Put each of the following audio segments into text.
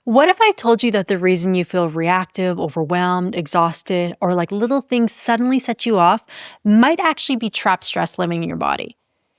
What if I told you that the reason you feel reactive, overwhelmed, exhausted, or like little things suddenly set you off might actually be trapped stress living in your body?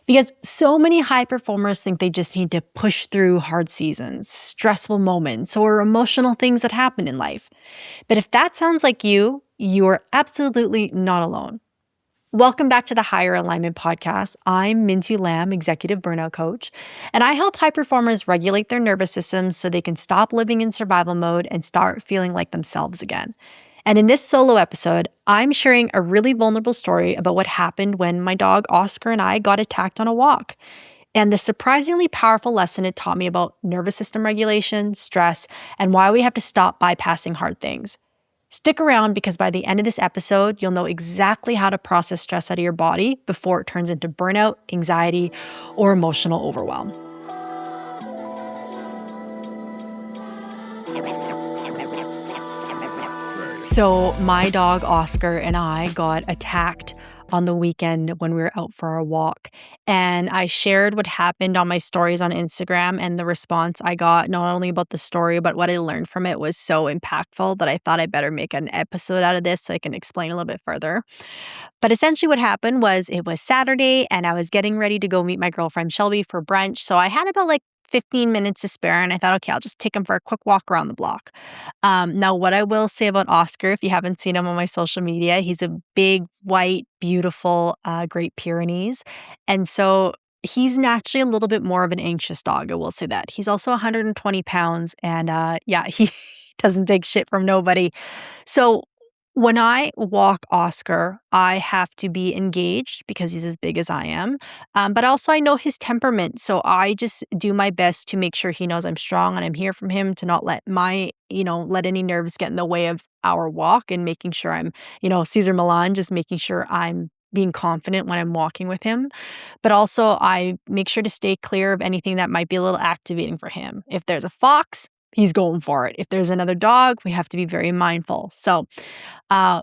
Because so many high performers think they just need to push through hard seasons, stressful moments, or emotional things that happen in life. But if that sounds like you are absolutely not alone. Welcome back to the Higher Alignment Podcast. I'm Mintu Lam, Executive Burnout Coach, and I help high performers regulate their nervous systems so they can stop living in survival mode and start feeling like themselves again. And in this solo episode, I'm sharing a really vulnerable story about what happened when my dog Oscar and I got attacked on a walk, and the surprisingly powerful lesson it taught me about nervous system regulation, stress, and why we have to stop bypassing hard things. Stick around because by the end of this episode, you'll know exactly how to process stress out of your body before it turns into burnout, anxiety, or emotional overwhelm. So my dog Oscar and I got attacked on the weekend when we were out for our walk. And I shared what happened on my stories on Instagram, and the response I got, not only about the story, but what I learned from it, was so impactful that I thought I'd better make an episode out of this so I can explain a little bit further. But essentially what happened was it was Saturday and I was getting ready to go meet my girlfriend Shelby for brunch. So I had about 15 minutes to spare, and I thought, okay, I'll just take him for a quick walk around the block. Now, what I will say about Oscar, if you haven't seen him on my social media, he's a big, white, beautiful Great Pyrenees. And so he's naturally a little bit more of an anxious dog. I will say that. He's also 120 pounds, and yeah, he doesn't take shit from nobody. So when I walk Oscar, I have to be engaged because he's as big as I am. But also, I know his temperament. So I just do my best to make sure he knows I'm strong and I'm here from him, to not let let any nerves get in the way of our walk, and making sure I'm, Caesar Milan, just making sure I'm being confident when I'm walking with him. But also, I make sure to stay clear of anything that might be a little activating for him. If there's a fox, he's going for it. If there's another dog, we have to be very mindful. So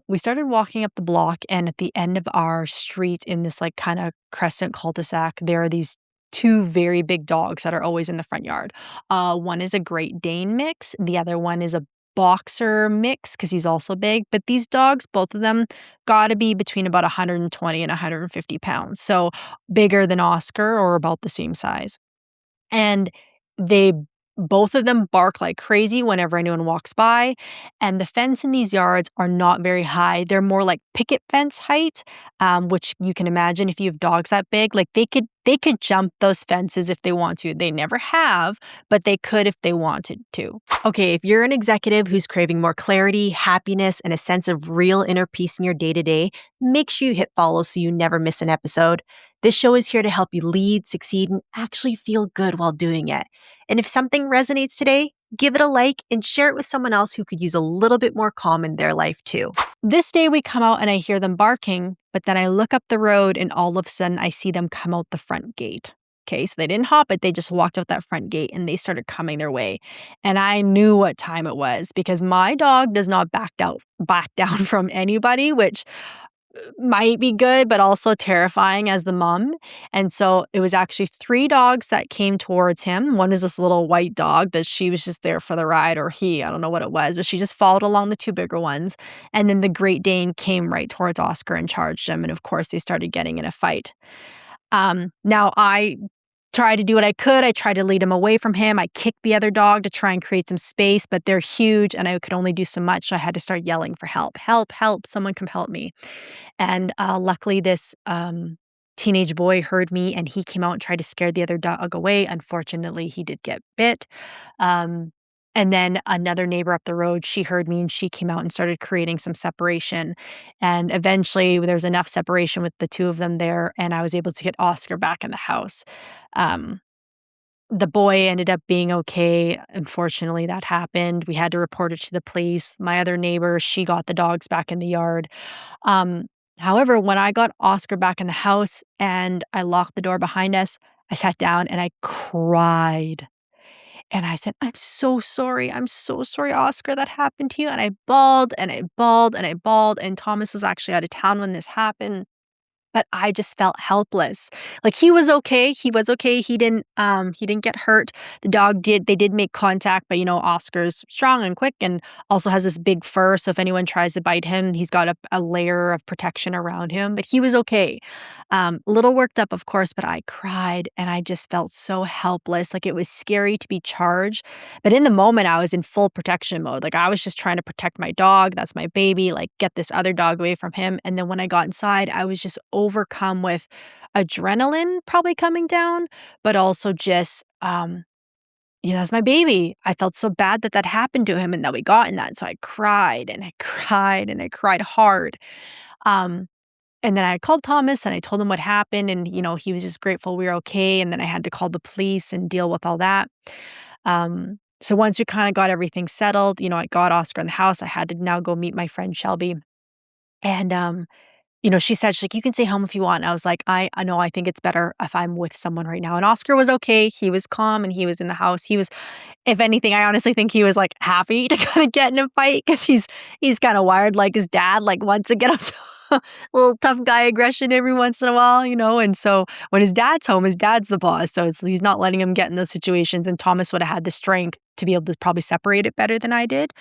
we started walking up the block, and at the end of our street, in this kind of crescent cul-de-sac, there are these two very big dogs that are always in the front yard. One is a Great Dane mix. The other one is a boxer mix because he's also big. But these dogs, both of them, got to be between about 120 and 150 pounds. So bigger than Oscar, or about the same size. And they both of them bark like crazy whenever anyone walks by. And the fence in these yards are not very high. They're more like picket fence height, which you can imagine if you have dogs that big, like they could jump those fences if they want to. They never have, but they could if they wanted to. Okay, if you're an executive who's craving more clarity, happiness, and a sense of real inner peace in your day-to-day, make sure you hit follow so you never miss an episode. This show is here to help you lead, succeed, and actually feel good while doing it. And if something resonates today, give it a like and share it with someone else who could use a little bit more calm in their life too. This day we come out and I hear them barking, but then I look up the road and all of a sudden I see them come out the front gate. Okay, so they didn't hop it, they just walked out that front gate and they started coming their way. And I knew what time it was because my dog does not back down from anybody, which might be good, but also terrifying as the mom. And so it was actually three dogs that came towards him. One is this little white dog that she was just there for the ride, or I don't know what it was, but she just followed along the two bigger ones. And then the Great Dane came right towards Oscar and charged him. And of course, they started getting in a fight. Now I tried to do what I could. I tried to lead him away from him. I kicked the other dog to try and create some space, but they're huge and I could only do so much. So I had to start yelling for help. Help, help, someone come help me. And luckily this teenage boy heard me and he came out and tried to scare the other dog away. Unfortunately, he did get bit. And then another neighbor up the road, she heard me and she came out and started creating some separation. And eventually there's enough separation with the two of them there, and I was able to get Oscar back in the house. Um, the boy ended up being okay. Unfortunately, that happened. We had to report it to the police. My other neighbor, she got the dogs back in the yard. However, when I got Oscar back in the house and I locked the door behind us, I sat down and I cried. And I said, I'm so sorry. I'm so sorry, Oscar, that happened to you. And I bawled and I bawled and I bawled. And Thomas was actually out of town when this happened. but I just felt helpless. Like, he was okay. He was okay. He didn't get hurt. The dog did make contact, but, Oscar's strong and quick and also has this big fur, so if anyone tries to bite him, he's got a layer of protection around him, but he was okay. A little worked up, of course, but I cried and I just felt so helpless. Like, it was scary to be charged, but in the moment, I was in full protection mode. Like, I was just trying to protect my dog. That's my baby. Like, get this other dog away from him. And then when I got inside, I was just overcome with adrenaline probably coming down, but also just, yeah, that's my baby. I felt so bad that that happened to him and that we got in that. So I cried and I cried and I cried hard. Um, and then I called Thomas and I told him what happened. And, he was just grateful we were okay. And then I had to call the police and deal with all that. So once we kind of got everything settled, I got Oscar in the house. I had to now go meet my friend Shelby. And, she said, she's like, "You can stay home if you want." And I was like, I know, I think it's better if I'm with someone right now. And Oscar was okay. He was calm and he was in the house. He was, if anything, I honestly think he was like happy to kind of get in a fight because he's kind of wired like his dad, like wants to get up a little tough guy aggression every once in a while, And so when his dad's home, his dad's the boss. So he's not letting him get in those situations. And Thomas would have had the strength to be able to probably separate it better than I did.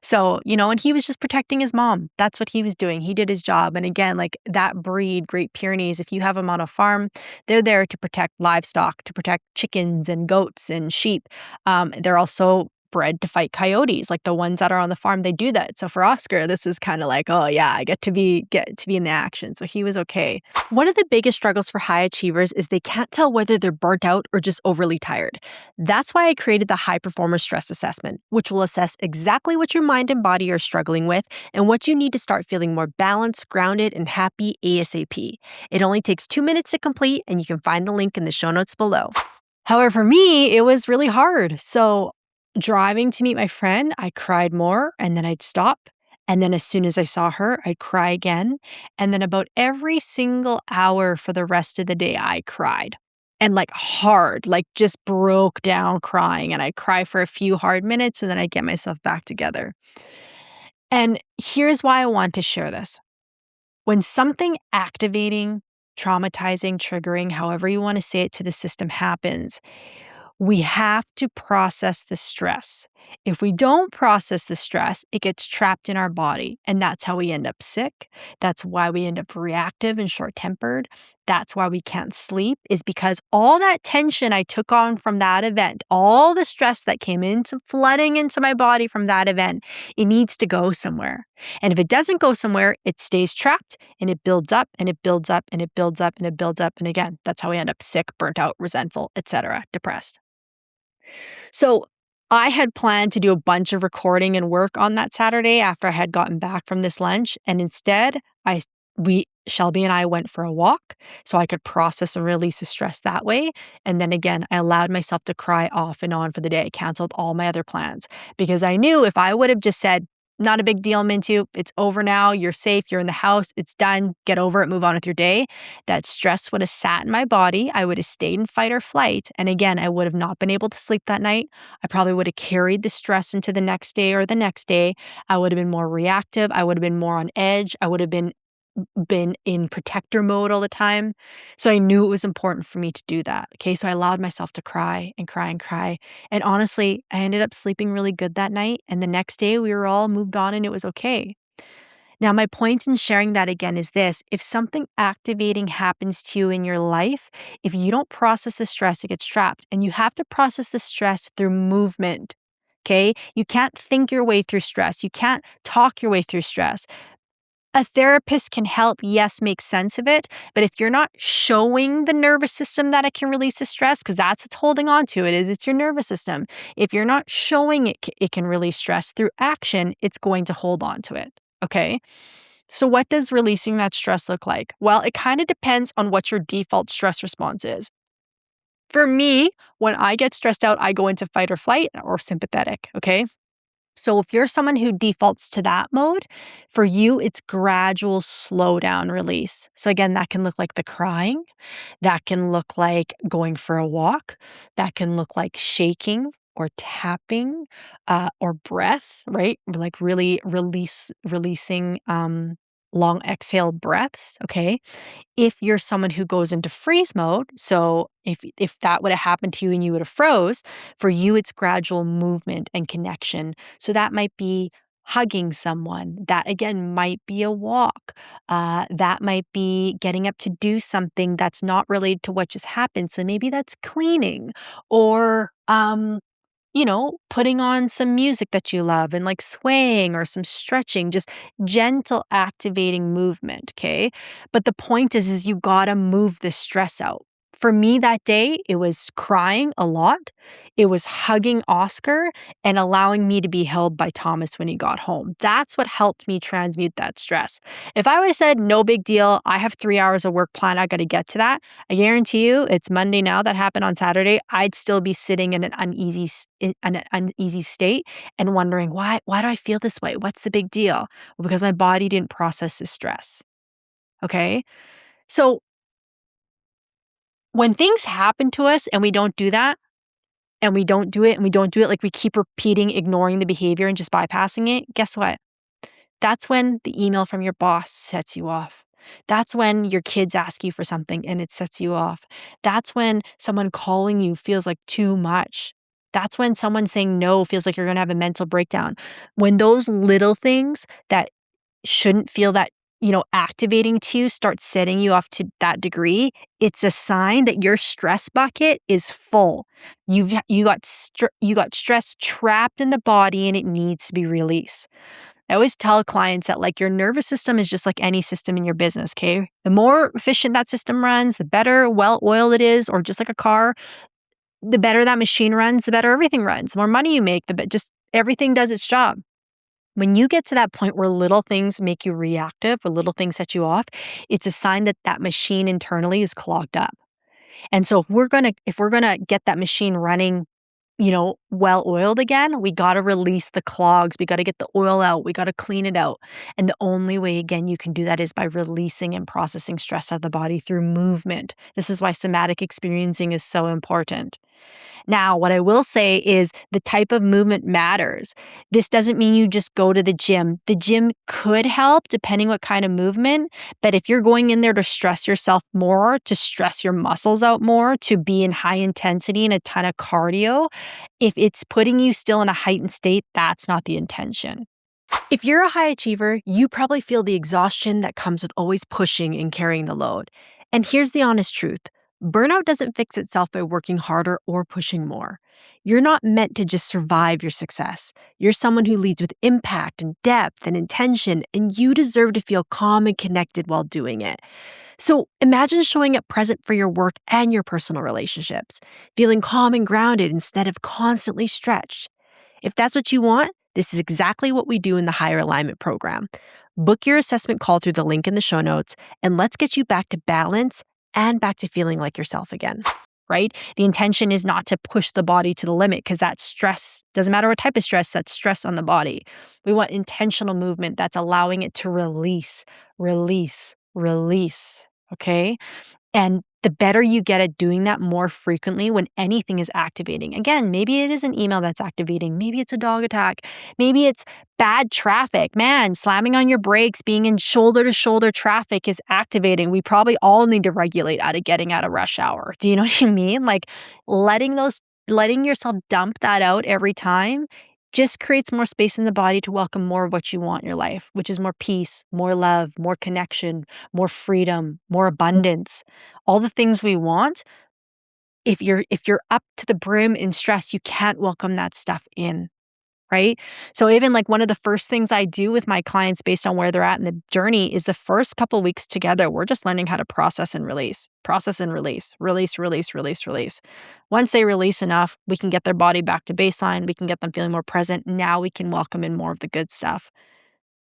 So, and he was just protecting his mom. That's what he was doing. He did his job. And again, like that breed, Great Pyrenees, if you have them on a farm, they're there to protect livestock, to protect chickens and goats and sheep. They're also bred to fight coyotes, like the ones that are on the farm, they do that. So for Oscar, this is kind of like, oh yeah, I get to be in the action. So he was okay. One of the biggest struggles for high achievers is they can't tell whether they're burnt out or just overly tired. That's why I created the High Performer Stress Assessment, which will assess exactly what your mind and body are struggling with and what you need to start feeling more balanced, grounded, and happy ASAP. It only takes 2 minutes to complete, and you can find the link in the show notes below. However, for me, it was really hard. So driving to meet my friend, I cried more and then I'd stop. And then as soon as I saw her, I'd cry again. And then about every single hour for the rest of the day, I cried. And like hard, like just broke down crying. And I'd cry for a few hard minutes and then I'd get myself back together. And here's why I want to share this. When something activating, traumatizing, triggering, however you want to say it to the system happens, we have to process the stress. If we don't process the stress, it gets trapped in our body, and that's how we end up sick. That's why we end up reactive and short-tempered. That's why we can't sleep, is because all that tension I took on from that event, all the stress that came into flooding into my body from that event, it needs to go somewhere. And if it doesn't go somewhere, it stays trapped and it builds up and it builds up and it builds up and it builds up. And again, that's how we end up sick, burnt out, resentful, etc., depressed. So I had planned to do a bunch of recording and work on that Saturday after I had gotten back from this lunch. And instead, Shelby and I went for a walk so I could process and release the stress that way. And then again, I allowed myself to cry off and on for the day. I canceled all my other plans because I knew if I would have just said, "Not a big deal, Mintu. It's over now. You're safe. You're in the house. It's done. Get over it. Move on with your day." That stress would have sat in my body. I would have stayed in fight or flight. And again, I would have not been able to sleep that night. I probably would have carried the stress into the next day or the next day. I would have been more reactive. I would have been more on edge. I would have been in protector mode all the time. So I knew it was important for me to do that. Okay. So I allowed myself to cry and cry and cry. And honestly, I ended up sleeping really good that night. And the next day we were all moved on and it was okay. Now, my point in sharing that again is this: if something activating happens to you in your life, if you don't process the stress, it gets trapped. And you have to process the stress through movement. Okay. You can't think your way through stress. You can't talk your way through stress. A therapist can help, yes, make sense of it, but if you're not showing the nervous system that it can release the stress, because that's what's holding on to it, it's your nervous system. If you're not showing it can release stress through action, it's going to hold on to it, okay? So what does releasing that stress look like? Well, it kind of depends on what your default stress response is. For me, when I get stressed out, I go into fight or flight or sympathetic, okay? So if you're someone who defaults to that mode, for you, it's gradual slow down release. So again, that can look like the crying. That can look like going for a walk. That can look like shaking or tapping or breath, right? Like really releasing long exhale breaths, okay? If you're someone who goes into freeze mode, so if that would have happened to you and you would have froze, for you it's gradual movement and connection. So that might be hugging someone. That again might be a walk. That might be getting up to do something that's not related to what just happened. So maybe that's cleaning or putting on some music that you love and like swaying or some stretching, just gentle activating movement, okay? But the point is you gotta move the stress out. For me that day, it was crying a lot. It was hugging Oscar and allowing me to be held by Thomas when he got home. That's what helped me transmute that stress. If I would have said, no big deal, I have 3 hours of work planned, I got to get to that, I guarantee you, it's Monday now, that happened on Saturday, I'd still be sitting in an uneasy state and wondering, why do I feel this way? What's the big deal? Well, because my body didn't process the stress. Okay? So when things happen to us and we don't do that, and we don't do it, and we don't do it, like we keep repeating, ignoring the behavior and just bypassing it, guess what? That's when the email from your boss sets you off. That's when your kids ask you for something and it sets you off. That's when someone calling you feels like too much. That's when someone saying no feels like you're going to have a mental breakdown. When those little things that shouldn't feel that, activating to you start setting you off to that degree, it's a sign that your stress bucket is full. You got stress trapped in the body and it needs to be released. I always tell clients that like your nervous system is just like any system in your business, okay? The more efficient that system runs, the better well-oiled it is, or just like a car, the better that machine runs, the better everything runs. The more money you make, just everything does its job. When you get to that point where little things make you reactive or little things set you off, it's a sign that that machine internally is clogged up. And so if we're gonna get that machine running, well oiled again, we got to release the clogs. We got to get the oil out. We got to clean it out. And the only way, again, you can do that is by releasing and processing stress out of the body through movement. This is why somatic experiencing is so important. Now, what I will say is the type of movement matters. This doesn't mean you just go to the gym. The gym could help depending what kind of movement, but if you're going in there to stress yourself more, to stress your muscles out more, to be in high intensity and a ton of cardio, if it's putting you still in a heightened state, that's not the intention. If you're a high achiever, you probably feel the exhaustion that comes with always pushing and carrying the load. And here's the honest truth. Burnout doesn't fix itself by working harder or pushing more. You're not meant to just survive your success. You're someone who leads with impact and depth and intention, and you deserve to feel calm and connected while doing it. So imagine showing up present for your work and your personal relationships, feeling calm and grounded instead of constantly stretched. If that's what you want, this is exactly what we do in the Higher Alignment program. Book your assessment call through the link in the show notes, and let's get you back to balance and back to feeling like yourself again, right? The intention is not to push the body to the limit because that's stress. Doesn't matter what type of stress, that's stress on the body. We want intentional movement that's allowing it to release, release, release, okay? And the better you get at doing that more frequently when anything is activating. Again, maybe it is an email that's activating. Maybe it's a dog attack. Maybe it's bad traffic. Man, slamming on your brakes, being in shoulder-to-shoulder traffic is activating. We probably all need to regulate out of getting out of rush hour. Do you know what I mean? Like letting yourself dump that out every time just creates more space in the body to welcome more of what you want in your life, which is more peace, more love, more connection, more freedom, more abundance. All the things we want. If you're up to the brim in stress, you can't welcome that stuff in, right? So even like one of the first things I do with my clients based on where they're at in the journey is the first couple weeks together, we're just learning how to process and release, release, release, release, release. Once they release enough, we can get their body back to baseline. We can get them feeling more present. Now we can welcome in more of the good stuff.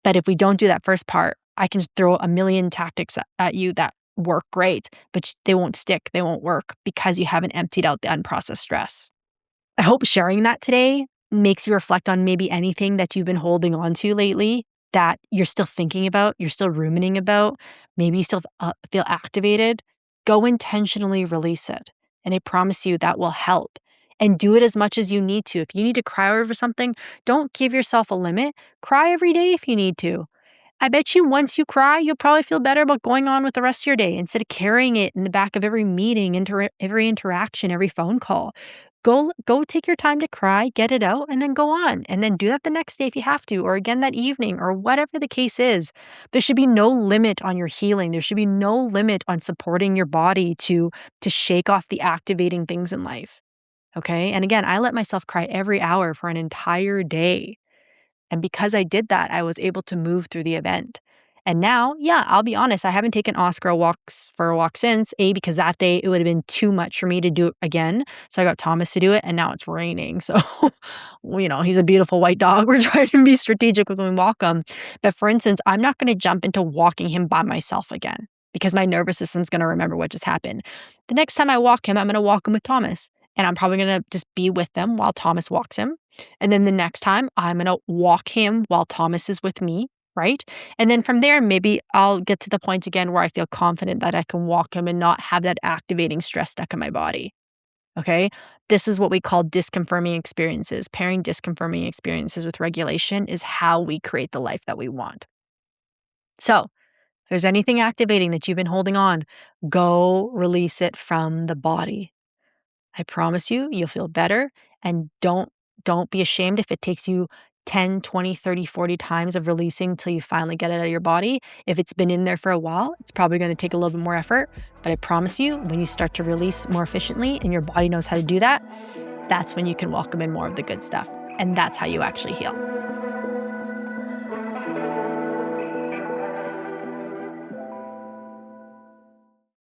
But if we don't do that first part, I can throw a million tactics at you that work great, but they won't stick. They won't work because you haven't emptied out the unprocessed stress. I hope sharing that today makes you reflect on maybe anything that you've been holding on to lately that you're still thinking about, you're still ruminating about, maybe you still feel activated. Go intentionally release it. And I promise you that will help. And do it as much as you need to. If you need to cry over something, don't give yourself a limit. Cry every day if you need to. I bet you once you cry, you'll probably feel better about going on with the rest of your day instead of carrying it in the back of every meeting, every interaction, every phone call. Go take your time to cry, get it out, and then go on. And then do that the next day if you have to, or again that evening, or whatever the case is. There should be no limit on your healing. There should be no limit on supporting your body to shake off the activating things in life. Okay? And again, I let myself cry every hour for an entire day. And because I did that, I was able to move through the event. And now, yeah, I'll be honest, I haven't taken Oscar for a walk since, because that day it would have been too much for me to do it again. So I got Thomas to do it, and now it's raining. So, he's a beautiful white dog. We're trying to be strategic when we walk him. But for instance, I'm not going to jump into walking him by myself again because my nervous system's going to remember what just happened. The next time I walk him, I'm going to walk him with Thomas. And I'm probably going to just be with them while Thomas walks him. And then the next time I'm going to walk him while Thomas is with me, right? And then from there, maybe I'll get to the point again where I feel confident that I can walk him and not have that activating stress stuck in my body. Okay? This is what we call disconfirming experiences. Pairing disconfirming experiences with regulation is how we create the life that we want. So, if there's anything activating that you've been holding on, go release it from the body. I promise you, you'll feel better. And don't be ashamed if it takes you 10, 20, 30, 40 times of releasing till you finally get it out of your body. If it's been in there for a while, it's probably going to take a little bit more effort. But I promise you, when you start to release more efficiently and your body knows how to do that, that's when you can welcome in more of the good stuff. And that's how you actually heal.